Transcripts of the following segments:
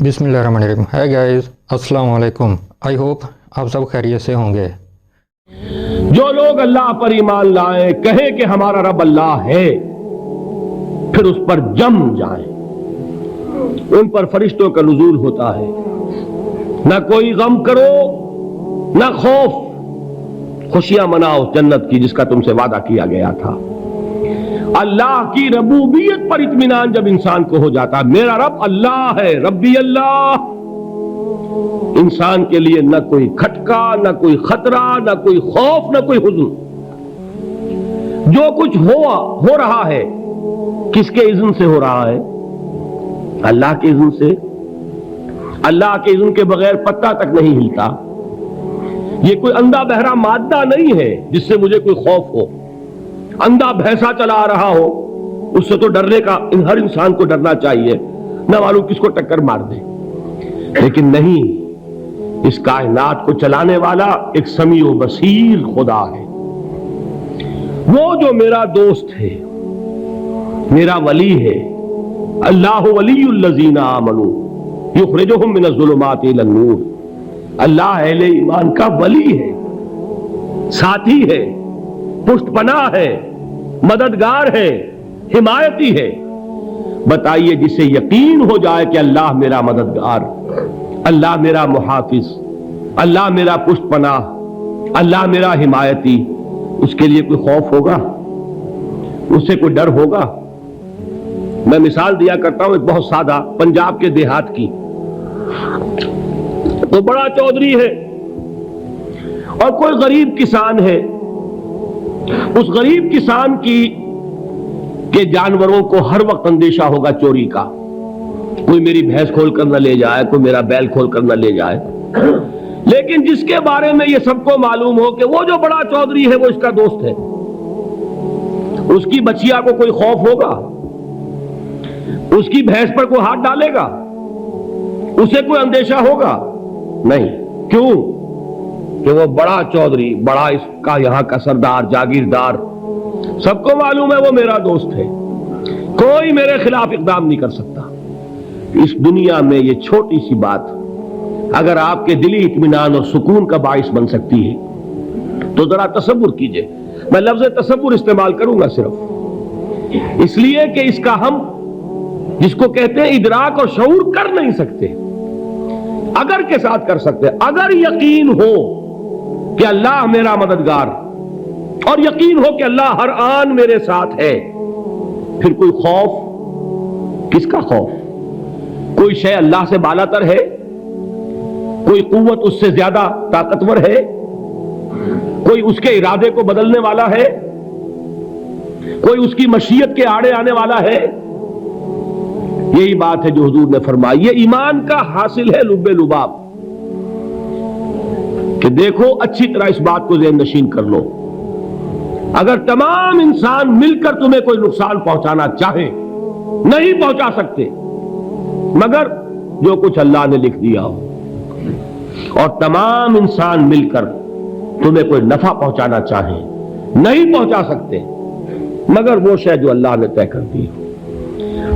بسم اللہ الرحمن الرحیم. ہے گائز، السلام علیکم. آئی ہوپ آپ سب خیریت سے ہوں گے. جو لوگ اللہ پر ایمان لائیں، کہیں کہ ہمارا رب اللہ ہے، پھر اس پر جم جائیں. ان پر فرشتوں کا نزول ہوتا ہے. نہ کوئی غم کرو نہ خوف، خوشیاں مناؤ جنت کی جس کا تم سے وعدہ کیا گیا تھا. اللہ کی ربوبیت پر اطمینان جب انسان کو ہو جاتا، میرا رب اللہ ہے، ربی اللہ، انسان کے لیے نہ کوئی کھٹکا، نہ کوئی خطرہ، نہ کوئی خوف، نہ کوئی حزن. جو کچھ ہو رہا ہے کس کے اذن سے ہو رہا ہے؟ اللہ کے اذن سے. اللہ کے اذن کے بغیر پتہ تک نہیں ہلتا. یہ کوئی اندھا بہرا مادہ نہیں ہے جس سے مجھے کوئی خوف ہو. اندھا بھینسا چلا آ رہا ہو اس سے تو ڈرنے کا ہر انسان کو ڈرنا چاہیے، نہ معلوم کس کو ٹکر مار دے. لیکن نہیں، اس کائنات کو چلانے والا ایک سمیع و بصیر خدا ہے. وہ جو میرا دوست ہے، میرا ولی ہے. اللہ ولی الذین آمنوا یخرجہم من الظلمات الی النور. اللہ اہل ایمان کا ولی ہے، ساتھی ہے، پشت پناہ ہے، مددگار ہے، حمایتی ہے. بتائیے جسے یقین ہو جائے کہ اللہ میرا مددگار، اللہ میرا محافظ، اللہ میرا پشت پناہ، اللہ میرا حمایتی، اس کے لیے کوئی خوف ہوگا؟ اس سے کوئی ڈر ہوگا؟ میں مثال دیا کرتا ہوں ایک بہت سادہ پنجاب کے دیہات کی. وہ بڑا چودھری ہے اور کوئی غریب کسان ہے. اس غریب کسان کے جانوروں کو ہر وقت اندیشہ ہوگا چوری کا. کوئی میری بھینس کھول کر نہ لے جائے، کوئی میرا بیل کھول کر نہ لے جائے. لیکن جس کے بارے میں یہ سب کو معلوم ہو کہ وہ جو بڑا چودھری ہے وہ اس کا دوست ہے، اس کی بچیا کو کوئی خوف ہوگا؟ اس کی بھینس پر کوئی ہاتھ ڈالے گا؟ اسے کوئی اندیشہ ہوگا؟ نہیں. کیوں؟ کہ وہ بڑا چودھری، بڑا اس کا یہاں کا سردار، جاگیردار، سب کو معلوم ہے وہ میرا دوست ہے، کوئی میرے خلاف اقدام نہیں کر سکتا. اس دنیا میں یہ چھوٹی سی بات اگر آپ کے دلی اطمینان اور سکون کا باعث بن سکتی ہے تو ذرا تصور کیجئے. میں لفظ تصور استعمال کروں گا صرف اس لیے کہ اس کا ہم جس کو کہتے ہیں ادراک اور شعور کر نہیں سکتے، اگر کے ساتھ کر سکتے. اگر یقین ہو کہ اللہ میرا مددگار اور یقین ہو کہ اللہ ہر آن میرے ساتھ ہے، پھر کوئی خوف؟ کس کا خوف؟ کوئی شے اللہ سے بالا تر ہے؟ کوئی قوت اس سے زیادہ طاقتور ہے؟ کوئی اس کے ارادے کو بدلنے والا ہے؟ کوئی اس کی مشیت کے آڑے آنے والا ہے؟ یہی بات ہے جو حضور نے فرمائی. یہ ایمان کا حاصل ہے لب لباب کہ دیکھو اچھی طرح اس بات کو ذہن نشین کر لو. اگر تمام انسان مل کر تمہیں کوئی نقصان پہنچانا چاہے نہیں پہنچا سکتے مگر جو کچھ اللہ نے لکھ دیا ہو، اور تمام انسان مل کر تمہیں کوئی نفع پہنچانا چاہے نہیں پہنچا سکتے مگر وہ شے جو اللہ نے طے کر دی ہو.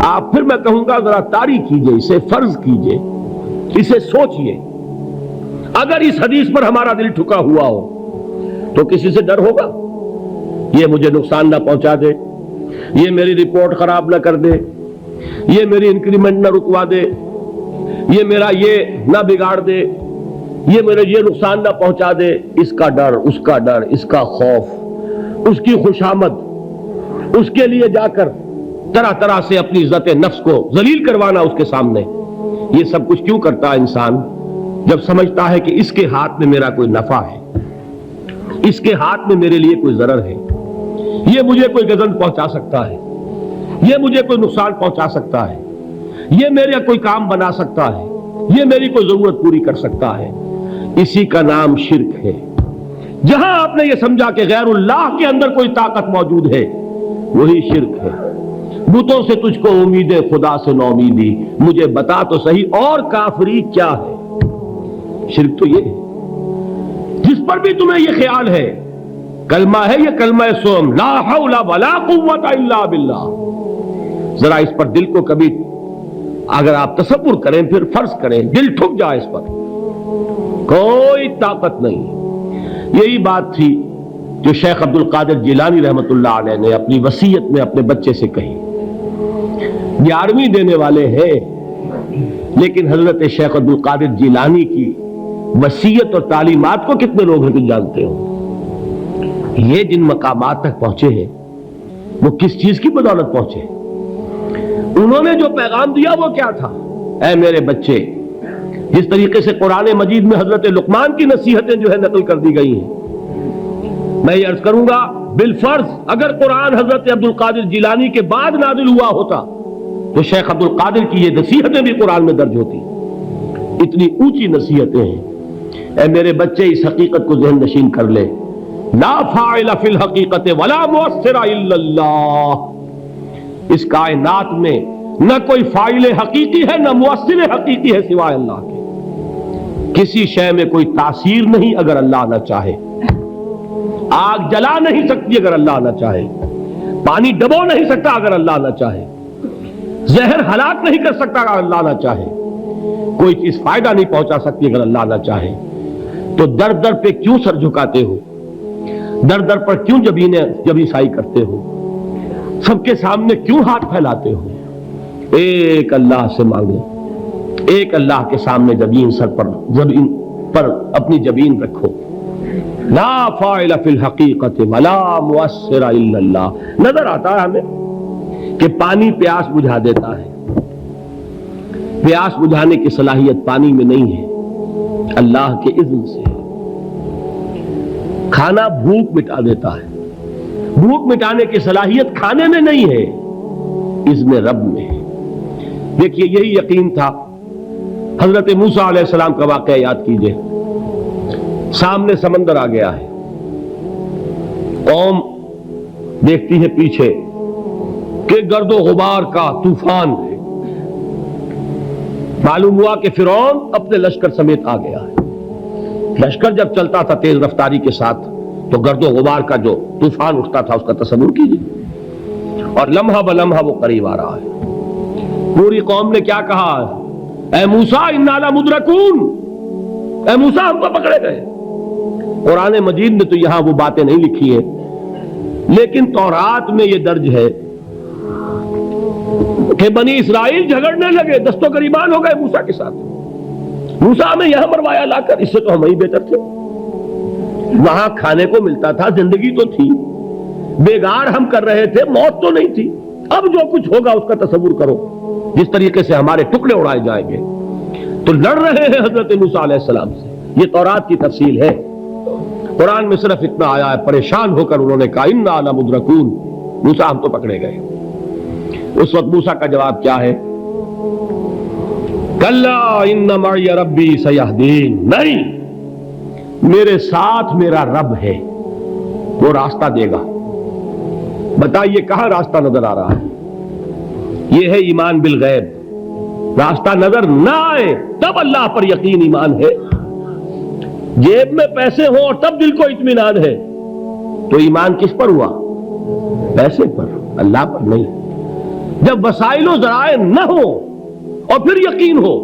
آپ پھر میں کہوں گا ذرا طاری کیجئے، اسے فرض کیجئے، اسے سوچئے. اگر اس حدیث پر ہمارا دل ٹھکا ہوا ہو تو کسی سے ڈر ہوگا؟ یہ مجھے نقصان نہ پہنچا دے، یہ میری رپورٹ خراب نہ کر دے، یہ میری انکریمنٹ نہ رکوا دے، یہ میرا یہ نہ بگاڑ دے، یہ میرے یہ نقصان نہ پہنچا دے. اس کا ڈر، اس کا ڈر، اس کا خوف، اس کی خوشامد، اس کے لیے جا کر طرح طرح سے اپنی عزت نفس کو ذلیل کروانا اس کے سامنے. یہ سب کچھ کیوں کرتا ہے انسان؟ جب سمجھتا ہے کہ اس کے ہاتھ میں میرا کوئی نفع ہے، اس کے ہاتھ میں میرے لیے کوئی ضرر ہے، یہ مجھے کوئی گزن پہنچا سکتا ہے، یہ مجھے کوئی نقصان پہنچا سکتا ہے، یہ میرا کوئی کام بنا سکتا ہے، یہ میری کوئی ضرورت پوری کر سکتا ہے. اسی کا نام شرک ہے. جہاں آپ نے یہ سمجھا کہ غیر اللہ کے اندر کوئی طاقت موجود ہے وہی شرک ہے. بتوں سے تجھ کو امید خدا سے نو امیدی، مجھے بتا تو صحیح اور کافری کیا ہے؟ شرک تو یہ ہے جس پر بھی تمہیں یہ خیال ہے. کلمہ ہے یہ کلمہ سوم، لا حول ولا قوت الا باللہ. ذرا اس پر دل کو کبھی اگر آپ تصور کریں پھر فرض کریں دل ٹھک جائے اس پر، کوئی طاقت نہیں۔ یہی بات تھی جو شیخ عبد القادر جیلانی رحمۃ اللہ علیہ نے اپنی وصیت میں اپنے بچے سے کہی۔ 11ویں دینے والے ہیں، لیکن حضرت شیخ عبد القادر جیلانی کی وصیت اور تعلیمات کو کتنے لوگ ہیں جانتے ہو؟ یہ جن مقامات تک پہنچے ہیں وہ کس چیز کی بدولت پہنچے؟ انہوں نے جو پیغام دیا وہ کیا تھا؟ اے میرے بچے، جس طریقے سے قرآن مجید میں حضرت لقمان کی نصیحتیں جو ہے نقل کر دی گئی ہیں، میں یہ عرض کروں گا بالفرض اگر قرآن حضرت عبد القادر جیلانی کے بعد نازل ہوا ہوتا تو شیخ عبد القادر کی یہ نصیحتیں بھی قرآن میں درج ہوتی۔ اتنی اونچی نصیحتیں ہیں۔ اے میرے بچے، اس حقیقت کو ذہن نشین کر لے، لا فاعل فی الحقیقت ولا مؤثر الا اللہ۔ اس کائنات میں نہ کوئی فاعل حقیقی ہے نہ مؤثر حقیقی ہے سوائے اللہ کے۔ کسی شے میں کوئی تاثیر نہیں اگر اللہ نہ چاہے۔ آگ جلا نہیں سکتی اگر اللہ نہ چاہے، پانی ڈبو نہیں سکتا اگر اللہ نہ چاہے، زہر ہلاک نہیں کر سکتا اگر اللہ نہ چاہے، کوئی چیز فائدہ نہیں پہنچا سکتی اگر اللہ نہ چاہے۔ تو در در پہ کیوں سر جھکاتے ہو؟ در در پر کیوں جبیں سائی کرتے ہو؟ سب کے سامنے کیوں ہاتھ پھیلاتے ہو؟ ایک اللہ سے مانگو، ایک اللہ کے سامنے جبین زمین پر اپنی جبین رکھو۔ لا فاعل فی الحقیقت ولا مؤثر الا اللہ۔ نظر آتا ہے ہمیں کہ پانی پیاس بجھا دیتا ہے، پیاس بجھانے کی صلاحیت پانی میں نہیں ہے، اللہ کے اذن سے۔ کھانا بھوک مٹا دیتا ہے، بھوک مٹانے کی صلاحیت کھانے میں نہیں ہے، اذن رب میں ہے۔ دیکھیے یہی یقین تھا حضرت موسیٰ علیہ السلام کا واقعہ یاد کیجئے۔ سامنے سمندر آ گیا ہے، قوم دیکھتی ہے پیچھے کہ گرد و غبار کا طوفان ہے۔ معلوم ہوا کہ فرعون اپنے لشکر سمیت آ گیا ہے۔ لشکر جب چلتا تھا تیز رفتاری کے ساتھ تو گرد و غبار کا جو طوفان اٹھتا تھا اس کا تصور کیجیے، اور لمحہ بلمحہ وہ قریب آ رہا ہے۔ پوری قوم نے کیا کہا؟ اے موسیٰ انا لمدرکون، اے موسیٰ ہم تو پکڑے گئے۔ قرآن مجید نے تو یہاں وہ باتیں نہیں لکھی ہیں، لیکن تورات میں یہ درج ہے کہ بنی اسرائیل جھگڑنے لگے، دست و گریبان ہو گئے موسیٰ کے ساتھ۔ موسیٰ ہمیں یہاں مروایا لا کر، اس سے تو ہم ہی بہتر تھے، وہاں کھانے کو ملتا تھا، زندگی تو تھی، بیگار ہم کر رہے تھے، موت تو نہیں تھی۔ اب جو کچھ ہوگا اس کا تصور کرو، جس طریقے سے ہمارے ٹکڑے اڑائے جائیں گے۔ تو لڑ رہے ہیں حضرت موسیٰ علیہ السلام سے، یہ تورات کی تفصیل ہے۔ قرآن میں صرف اتنا آیا ہے، پریشان ہو کر انہوں نے کہا انا لمدرکون، موسیٰ ہم تو پکڑے گئے۔ اس وقت موسیٰ کا جواب کیا ہے؟ کلا ان معی ربی سیہدین، نہیں، میرے ساتھ میرا رب ہے، وہ راستہ دے گا۔ بتائیے کہاں راستہ نظر آ رہا ہے؟ یہ ہے ایمان بالغیب۔ راستہ نظر نہ آئے تب اللہ پر یقین ایمان ہے۔ جیب میں پیسے ہوں اور تب دل کو اطمینان ہے تو ایمان کس پر ہوا؟ پیسے پر، اللہ پر نہیں۔ جب وسائل و ذرائع نہ ہو اور پھر یقین ہو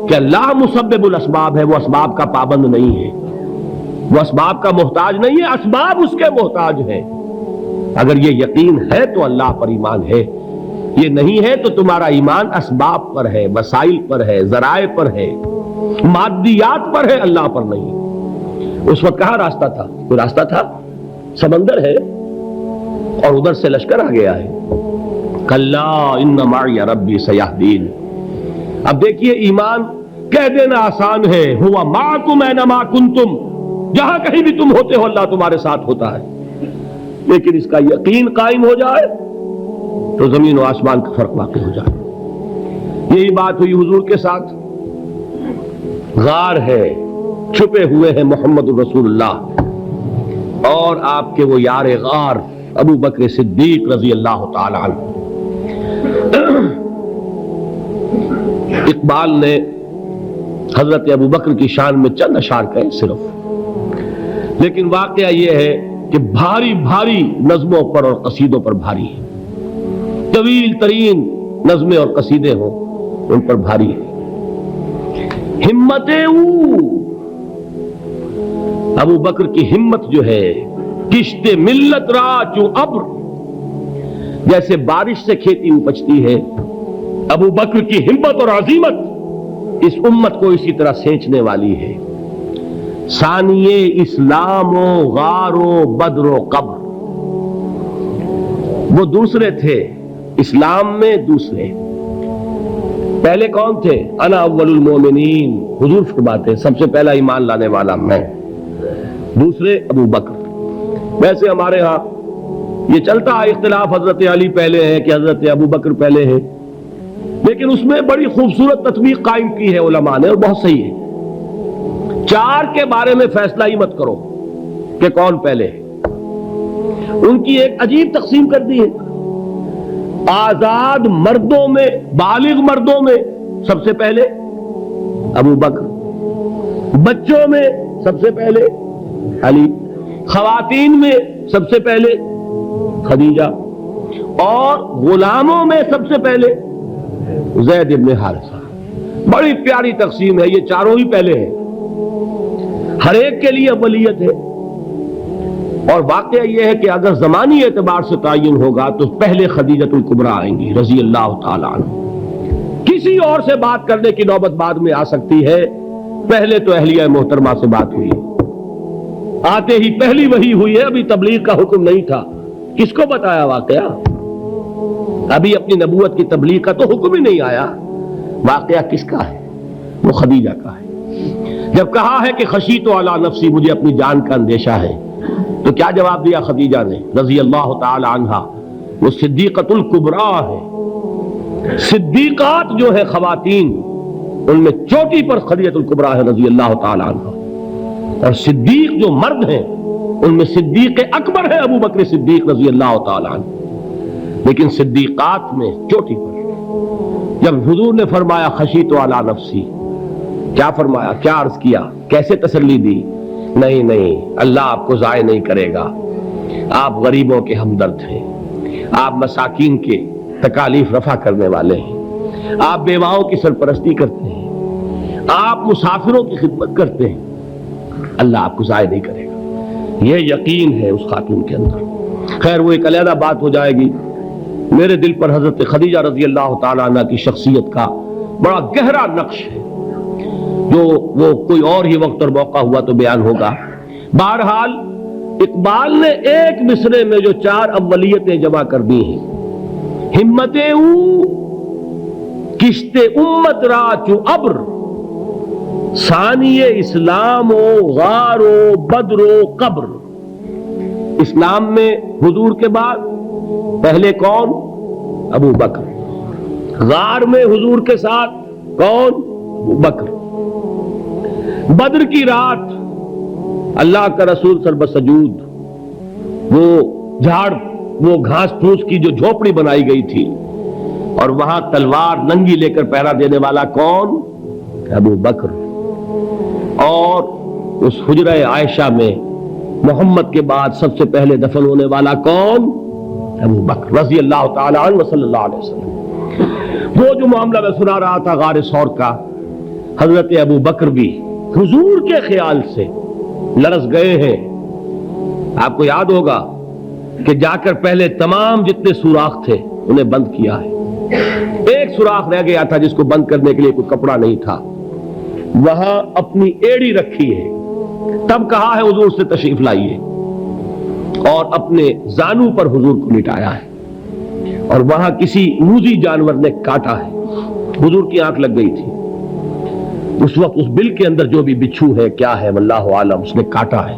کہ اللہ مسبب الاسباب ہے، وہ اسباب کا پابند نہیں ہے، وہ اسباب کا محتاج نہیں ہے، اسباب اس کے محتاج ہے۔ اگر یہ یقین ہے تو اللہ پر ایمان ہے، یہ نہیں ہے تو تمہارا ایمان اسباب پر ہے، وسائل پر ہے، ذرائع پر ہے، مادیات پر ہے، اللہ پر نہیں۔ اس وقت کہاں راستہ تھا؟ کوئی راستہ تھا؟ سمندر ہے اور ادھر سے لشکر آ گیا ہے۔ کلا ان معی ربی سیہدین۔ اب دیکھیے ایمان کہہ دینا آسان ہے، ہوا معکم اینما کنتم، جہاں کہیں بھی تم ہوتے ہو اللہ تمہارے ساتھ ہوتا ہے، لیکن اس کا یقین قائم ہو جائے تو زمین و آسمان کا فرق واقع ہو جائے۔ یہی بات ہوئی حضور کے ساتھ۔ غار ہے، چھپے ہوئے ہیں محمد رسول اللہ اور آپ کے وہ یار غار ابو بکر صدیق رضی اللہ تعالی عنہ۔ اقبال نے حضرت ابو بکر کی شان میں چند اشعار کہے صرف، لیکن واقعہ یہ ہے کہ بھاری بھاری نظموں پر اور قصیدوں پر بھاری ہے۔ طویل ترین نظمیں اور قصیدے ہوں ان پر بھاری ہے۔ ہمت ابو بکر کی ہمت جو ہے، کشت ملت را چو ابر، جیسے بارش سے کھیتی اپجتی ہے، ابو بکر کی ہمت اور عزیمت اس امت کو اسی طرح سینچنے والی ہے۔ ثانیے اسلام و غار و بدر و قبر، وہ دوسرے تھے اسلام میں، دوسرے پہلے کون تھے؟ انا اول المومنین، حضور فرماتے سب سے پہلا ایمان لانے والا میں، دوسرے ابو بکر۔ ویسے ہمارے ہاں یہ چلتا ہے اختلاف، حضرت علی پہلے ہے کہ حضرت ابو بکر پہلے ہے، لیکن اس میں بڑی خوبصورت تطبیق قائم کی ہے علماء نے، اور بہت صحیح ہے۔ چار کے بارے میں فیصلہ ہی مت کرو کہ کون پہلے ہے، ان کی ایک عجیب تقسیم کر دی ہے۔ آزاد مردوں میں، بالغ مردوں میں سب سے پہلے ابو بکر، بچوں میں سب سے پہلے علی، خواتین میں سب سے پہلے خدیجہ، اور غلاموں میں سب سے پہلے زید بن حارثہ۔ بڑی پیاری تقسیم ہے، یہ چاروں ہی پہلے ہیں، ہر ایک کے لیے اولیت ہے۔ اور واقعہ یہ ہے کہ اگر زمانی اعتبار سے تعین ہوگا تو پہلے خدیجۃ الکبریٰ آئیں گی رضی اللہ تعالی عنہ۔ کسی اور سے بات کرنے کی نوبت بعد میں آ سکتی ہے، پہلے تو اہلیہ محترمہ سے بات ہوئی، آتے ہی پہلی وحی ہوئی ہے، ابھی تبلیغ کا حکم نہیں تھا۔ کس کو بتایا واقعہ؟ ابھی اپنی نبوت کی تبلیغ کا تو حکم ہی نہیں آیا۔ واقعہ کس کا ہے؟ وہ خدیجہ کا ہے۔ جب کہا ہے کہ خشیت علی نفسی، مجھے اپنی جان کا اندیشہ ہے، تو کیا جواب دیا خدیجہ نے رضی اللہ تعالی عنہا؟ وہ صدیقۃ الکبریٰ ہے۔ صدیقات جو ہے خواتین، ان میں چوٹی پر خدیجۃ الکبریٰ ہے رضی اللہ تعالی عنہا، اور صدیق جو مرد ہیں ان میں صدیق اکبر ہے ابو بکر صدیق رضی اللہ تعالی عنہ، لیکن صدیقات میں چوٹی پر۔ جب حضور نے فرمایا خشیت علی نفسی، کیا فرمایا؟ کیا عرض کیا؟ کیسے تسلی دی؟ نہیں نہیں، اللہ آپ کو ضائع نہیں کرے گا، آپ غریبوں کے ہمدرد ہیں، آپ مساکین کے تکالیف رفع کرنے والے ہیں، آپ بیواؤں کی سرپرستی کرتے ہیں، آپ مسافروں کی خدمت کرتے ہیں، اللہ آپ کو ضائع نہیں کرے گا۔ یہ یقین ہے اس خاتون کے اندر۔ خیر وہ ایک علیحدہ بات ہو جائے گی۔ میرے دل پر حضرت خدیجہ رضی اللہ تعالی عنہ کی شخصیت کا بڑا گہرا نقش ہے، جو وہ کوئی اور ہی وقت اور موقع ہوا تو بیان ہوگا۔ بہرحال اقبال نے ایک مصرے میں جو چار اولیتیں جمع کر دی ہیں، ہمت او کشت امت را چو ابر، ثانی اسلام و غار و بدر و قبر۔ اسلام میں حضور کے بعد پہلے کون؟ ابو بکر۔ غار میں حضور کے ساتھ کون؟ ابو بکر۔ بدر کی رات اللہ کا رسول سر بسجود، وہ گھاس پھوس کی جو جھوپڑی بنائی گئی تھی، اور وہاں تلوار ننگی لے کر پہرا دینے والا کون؟ ابو بکر۔ اور اس حجرہ عائشہ میں محمد کے بعد سب سے پہلے دفن ہونے والا کون؟ ابو بکر رضی اللہ تعالی عنہ صلی اللہ علیہ وسلم۔ وہ جو معاملہ میں سنا رہا تھا غار ثور کا، حضرت ابو بکر بھی حضور کے خیال سے لرز گئے ہیں۔ آپ کو یاد ہوگا کہ جا کر پہلے تمام جتنے سوراخ تھے انہیں بند کیا ہے، ایک سوراخ رہ گیا تھا جس کو بند کرنے کے لیے کوئی کپڑا نہیں تھا، وہاں اپنی ایڑی رکھی ہے، تب کہا ہے حضور سے تشریف لائیے، اور اپنے زانو پر حضور کو لٹایا ہے، اور وہاں کسی موذی جانور نے کاٹا ہے، حضور کی آنکھ لگ گئی تھی، اس وقت اس بل کے اندر جو بھی بچھو ہے کیا ہے واللہ عالم، اس نے کاٹا ہے،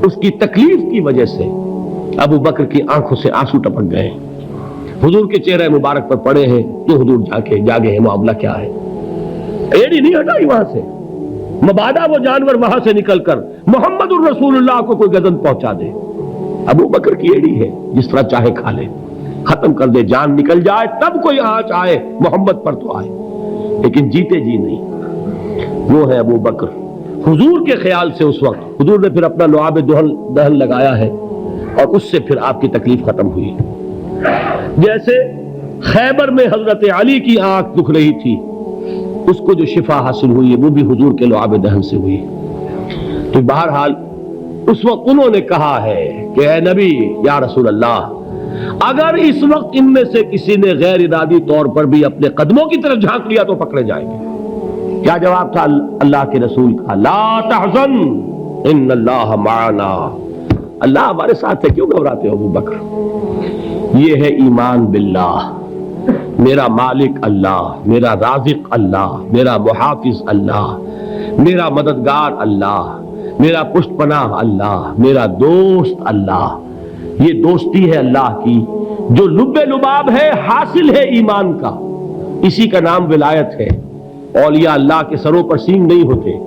اس کی تکلیف کی وجہ سے ابو بکر کی آنکھوں سے آنسو ٹپک گئے، حضور کے چہرے مبارک پر پڑے ہیں، تو حضور جاگے ہیں، معاملہ کیا ہے؟ ایڑی نہیں ہٹائی وہاں سے، مبادا وہ جانور وہاں سے نکل کر محمد الرسول اللہ کو کوئی گزن پہنچا دے، ابو بکر کی ایڑی ہے، جس طرح چاہے کھا لے، ختم کر دے، جان نکل جائے تب کوئی آنچ آئے، محمد پر تو آئے، لیکن جیتے جی نہیں۔ وہ ہے ابو بکر۔ حضور کے خیال سے اس وقت حضور نے پھر اپنا لعاب دہن لگایا ہے، اور اس سے پھر آپ کی تکلیف ختم ہوئی۔ جیسے خیبر میں حضرت علی کی آنکھ دکھ رہی تھی، اس کو جو شفا حاصل ہوئی ہے وہ بھی حضور کے لعاب دہن سے ہوئی. تو بہرحال اس وقت انہوں نے کہا ہے کہ اے نبی یا رسول اللہ، اگر اس وقت ان میں سے کسی نے غیر ارادی طور پر بھی اپنے قدموں کی طرف جھانک لیا تو پکڑے جائیں گے. کیا جواب تھا اللہ کے رسول کا؟ لا تحزن ان اللہ معنا. اللہ ہمارے ساتھ ہے، کیوں گھبراتے ہو ابو بکر؟ یہ ہے ایمان باللہ. میرا مالک اللہ، میرا رازق اللہ، میرا محافظ اللہ، میرا مددگار اللہ، میرا پشت پناہ اللہ، میرا دوست اللہ. یہ دوستی ہے اللہ کی جو لب لباب ہے، حاصل ہے ایمان کا. اسی کا نام ولایت ہے. اولیاء اللہ کے سروں پر سینگ نہیں ہوتے.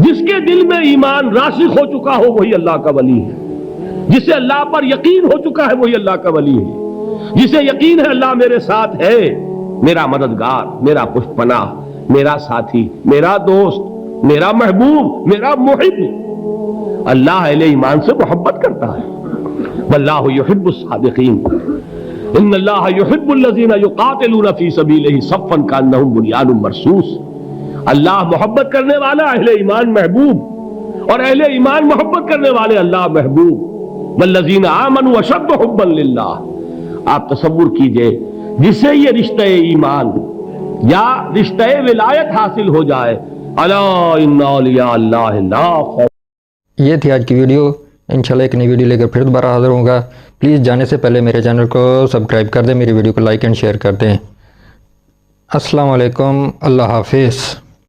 جس کے دل میں ایمان راسخ ہو چکا ہو وہی اللہ کا ولی ہے. جسے اللہ پر یقین ہو چکا ہے وہی اللہ کا ولی ہے. جسے یقین ہے اللہ میرے ساتھ ہے، میرا مددگار، میرا پشت پناہ، میرا ساتھی، میرا دوست، میرا محبوب، میرا محب. اللہ اہل ایمان سے محبت کرتا ہے. واللہ یحب الصادقین. ان اللہ یحب الذین یقاتلون فی سبیلہ صفا کانہم بنیان مرصوص. اللہ محبت کرنے والا، اہل ایمان محبوب، اور اہل ایمان محبت کرنے والے اللہ محبوب. والذین آمنوا اشد حبا للہ. آپ تصور کیجئے جسے یہ رشتہ ایمان یا رشتہ ولایت حاصل ہو جائے، الا ان اولیاء اللہ لا خوف. یہ تھی آج کی ویڈیو. انشاءاللہ ایک نئی ویڈیو لے کر پھر دوبارہ حاضر ہوں گا. پلیز جانے سے پہلے میرے چینل کو سبسکرائب کر دیں، میری ویڈیو کو لائک اینڈ شیئر کر دیں. السلام علیکم. اللہ حافظ.